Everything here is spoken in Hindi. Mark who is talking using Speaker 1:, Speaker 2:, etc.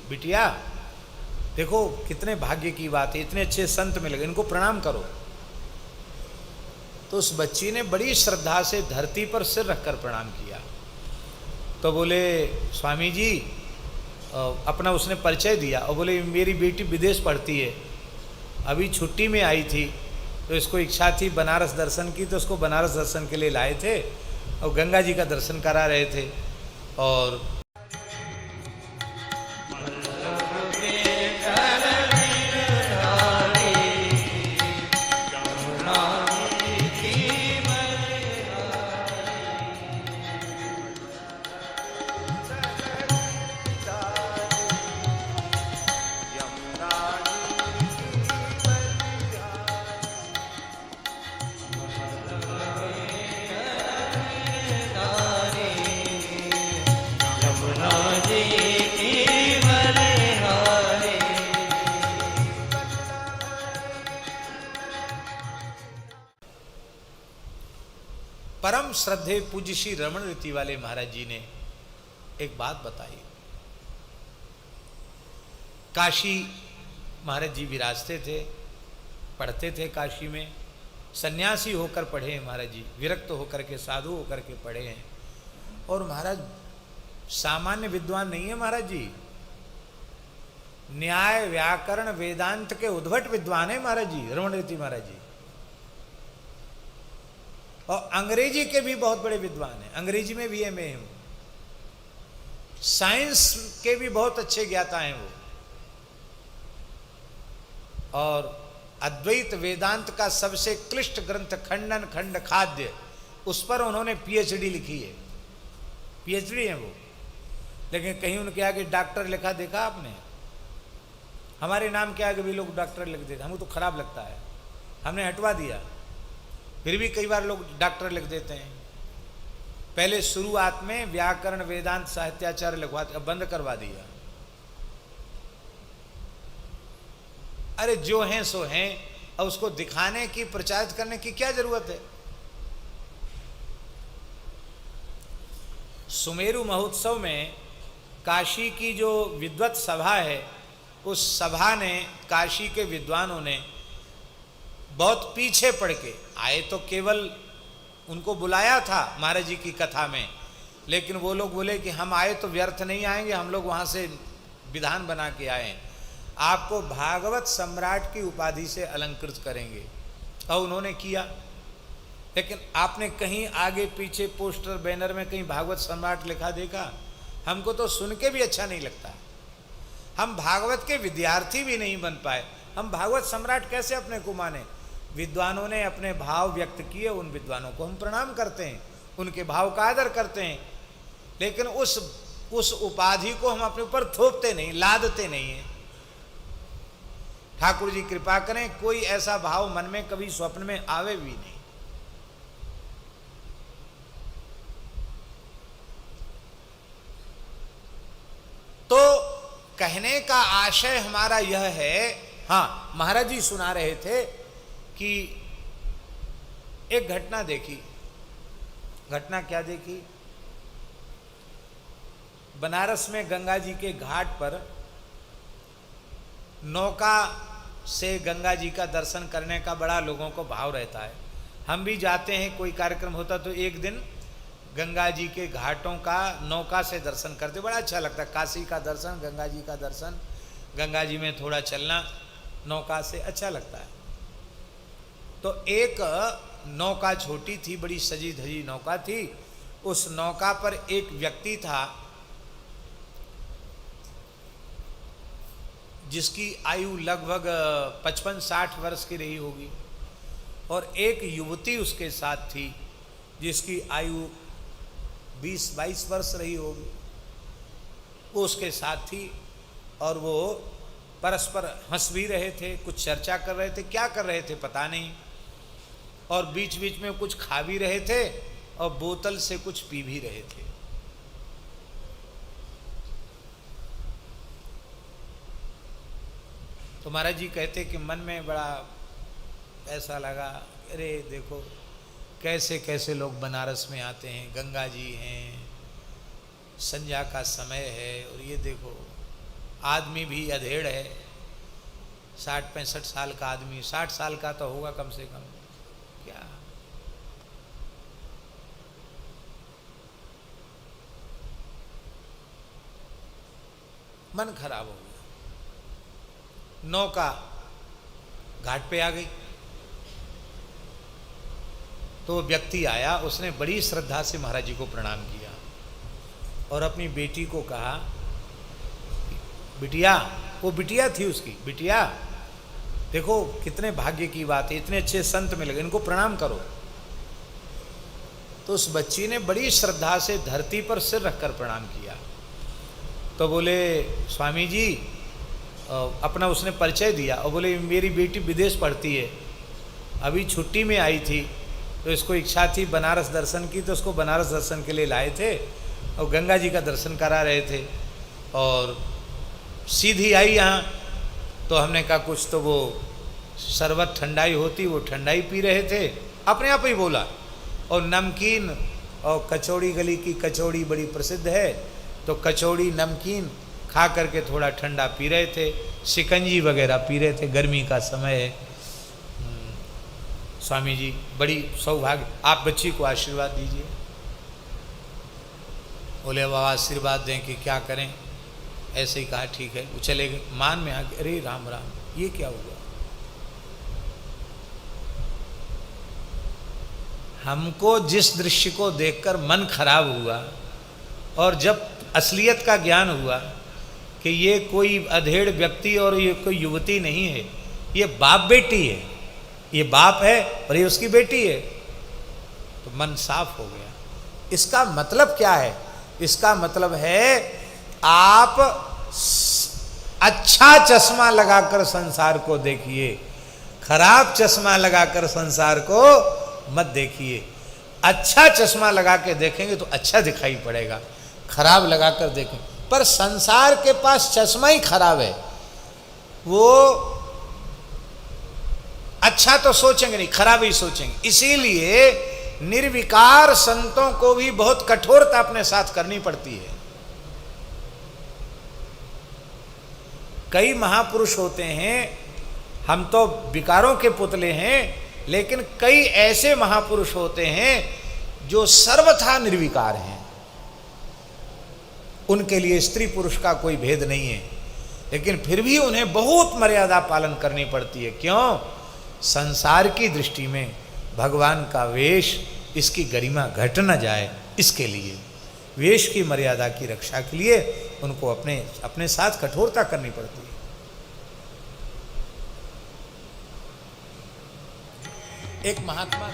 Speaker 1: बिटिया देखो कितने भाग्य की बात है, इतने अच्छे संत मिल गए, इनको प्रणाम करो। तो उस बच्ची ने बड़ी श्रद्धा से धरती पर सिर रखकर प्रणाम किया। तो बोले स्वामी जी, अपना उसने परिचय दिया और बोले मेरी बेटी विदेश पढ़ती है, अभी छुट्टी में आई थी, तो इसको इच्छा थी बनारस दर्शन की, तो उसको बनारस दर्शन के लिए लाए थे और गंगा जी का दर्शन करा रहे थे। और परम श्रद्धे पूज्य श्री रमण रीति वाले महाराज जी ने एक बात बताई। काशी महाराज जी विराजते थे, पढ़ते थे काशी में, सन्यासी होकर पढ़े हैं महाराज जी, विरक्त होकर के साधु होकर के पढ़े हैं। और महाराज सामान्य विद्वान नहीं है महाराज जी, न्याय व्याकरण वेदांत के उद्भट विद्वान है महाराज जी, रमण रीति महाराज जी। और अंग्रेजी के भी बहुत बड़े विद्वान हैं, अंग्रेजी में भी एमए हैं वो, साइंस के भी बहुत अच्छे ज्ञाता हैं वो, और अद्वैत वेदांत का सबसे क्लिष्ट ग्रंथ खंडन खंड खाद्य, उस पर उन्होंने पीएचडी लिखी है, पीएचडी है वो। लेकिन कहीं उनके आगे डॉक्टर लिखा देखा आपने? हमारे नाम के आगे भी लोग डॉक्टर लिख देते, हमको तो खराब लगता है, हमने हटवा दिया। फिर भी कई बार लोग डॉक्टर लिख देते हैं। पहले शुरुआत में व्याकरण वेदांत साहित्याचार्य लिखवाते, अब बंद करवा दिया। अरे जो हैं सो हैं, और उसको दिखाने की प्रचारित करने की क्या जरूरत है? सुमेरु महोत्सव में काशी की जो विद्वत सभा है, उस सभा ने, काशी के विद्वानों ने बहुत पीछे पड़ के आए, तो केवल उनको बुलाया था महाराज जी की कथा में, लेकिन वो लोग बोले कि हम आए तो व्यर्थ नहीं आएंगे, हम लोग वहाँ से विधान बना के आए, आपको भागवत सम्राट की उपाधि से अलंकृत करेंगे। और उन्होंने किया। लेकिन आपने कहीं आगे पीछे पोस्टर बैनर में कहीं भागवत सम्राट लिखा देखा? हमको तो सुन के भी अच्छा नहीं लगता। हम भागवत के विद्यार्थी भी नहीं बन पाए, हम भागवत सम्राट कैसे अपने को माने? विद्वानों ने अपने भाव व्यक्त किए, उन विद्वानों को हम प्रणाम करते हैं, उनके भाव का आदर करते हैं, लेकिन उस उपाधि को हम अपने ऊपर थोपते नहीं, लादते नहीं हैं। ठाकुर जी कृपा करें, कोई ऐसा भाव मन में कभी स्वप्न में आवे भी नहीं। तो कहने का आशय हमारा यह है, हाँ महाराज जी सुना रहे थे कि एक घटना देखी। घटना क्या देखी? बनारस में गंगा जी के घाट पर नौका से गंगा जी का दर्शन करने का बड़ा लोगों को भाव रहता है। हम भी जाते हैं, कोई कार्यक्रम होता तो एक दिन गंगा जी के घाटों का नौका से दर्शन करते, बड़ा अच्छा लगता है। काशी का दर्शन, गंगा जी का दर्शन, गंगा जी में थोड़ा चलना नौका से अच्छा लगता है। तो एक नौका छोटी थी, बड़ी सजी धजी नौका थी। उस नौका पर एक व्यक्ति था जिसकी आयु लगभग 55-60 वर्ष की रही होगी, और एक युवती उसके साथ थी जिसकी आयु 20-22 वर्ष रही होगी। वो उसके साथ थी और वो परस्पर हंस भी रहे थे, कुछ चर्चा कर रहे थे, क्या कर रहे थे पता नहीं, और बीच बीच में कुछ खा भी रहे थे और बोतल से कुछ पी भी रहे थे। तो महाराज जी कहते कि मन में बड़ा ऐसा लगा, अरे देखो कैसे कैसे लोग बनारस में आते हैं, गंगा जी हैं, संध्या का समय है, और ये देखो आदमी भी अधेड़ है, 60-65 साल का आदमी, 60 साल का तो होगा कम से कम, क्या मन खराब हो गया। नौका घाट पे आ गई तो व्यक्ति आया, उसने बड़ी श्रद्धा से महाराज जी को प्रणाम किया और अपनी बेटी को कहा, बिटिया, वो बिटिया थी उसकी, बिटिया देखो कितने भाग्य की बात है, इतने अच्छे संत मिल गए, इनको प्रणाम करो। तो उस बच्ची ने बड़ी श्रद्धा से धरती पर सिर रखकर प्रणाम किया। तो बोले स्वामी जी, अपना उसने परिचय दिया और बोले मेरी बेटी विदेश पढ़ती है, अभी छुट्टी में आई थी, तो इसको इच्छा थी बनारस दर्शन की, तो उसको बनारस दर्शन के लिए लाए थे और गंगा जी का दर्शन करा रहे थे और सीधी आई यहाँ। तो हमने कहा कुछ तो वो शरबत ठंडाई होती, वो ठंडाई पी रहे थे, अपने आप ही बोला। और नमकीन और कचौड़ी, गली की कचौड़ी बड़ी प्रसिद्ध है, तो कचौड़ी नमकीन खा करके थोड़ा ठंडा पी रहे थे, शिकंजी वगैरह पी रहे थे, गर्मी का समय है। स्वामी जी बड़ी सौभाग्य, आप बच्ची को आशीर्वाद दीजिए। बोले बाबा आशीर्वाद दें कि क्या करें, ऐसे ही कहा ठीक है। वो चले गए, मान में आ गए, अरे राम राम, ये क्या हुआ? हमको जिस दृश्य को देखकर मन खराब हुआ और जब असलियत का ज्ञान हुआ कि ये कोई अधेड़ व्यक्ति और ये कोई युवती नहीं है, ये बाप बेटी है, ये बाप है और ये उसकी बेटी है, तो मन साफ हो गया। इसका मतलब क्या है? इसका मतलब है आप अच्छा चश्मा लगाकर संसार को देखिए, खराब चश्मा लगाकर संसार को मत देखिए। अच्छा चश्मा लगा के देखेंगे तो अच्छा दिखाई पड़ेगा, खराब लगाकर देखें। पर संसार के पास चश्मा ही खराब है, वो अच्छा तो सोचेंगे नहीं, खराब ही सोचेंगे। इसीलिए निर्विकार संतों को भी बहुत कठोरता अपने साथ करनी पड़ती है। कई महापुरुष होते हैं, हम तो विकारों के पुतले हैं, लेकिन कई ऐसे महापुरुष होते हैं जो सर्वथा निर्विकार हैं। उनके लिए स्त्री पुरुष का कोई भेद नहीं है, लेकिन फिर भी उन्हें बहुत मर्यादा पालन करनी पड़ती है। क्यों? संसार की दृष्टि में भगवान का वेश, इसकी गरिमा घट न जाए, इसके लिए वेश की मर्यादा की रक्षा के लिए उनको अपने साथ कठोरता करनी पड़ती है। एक महात्मा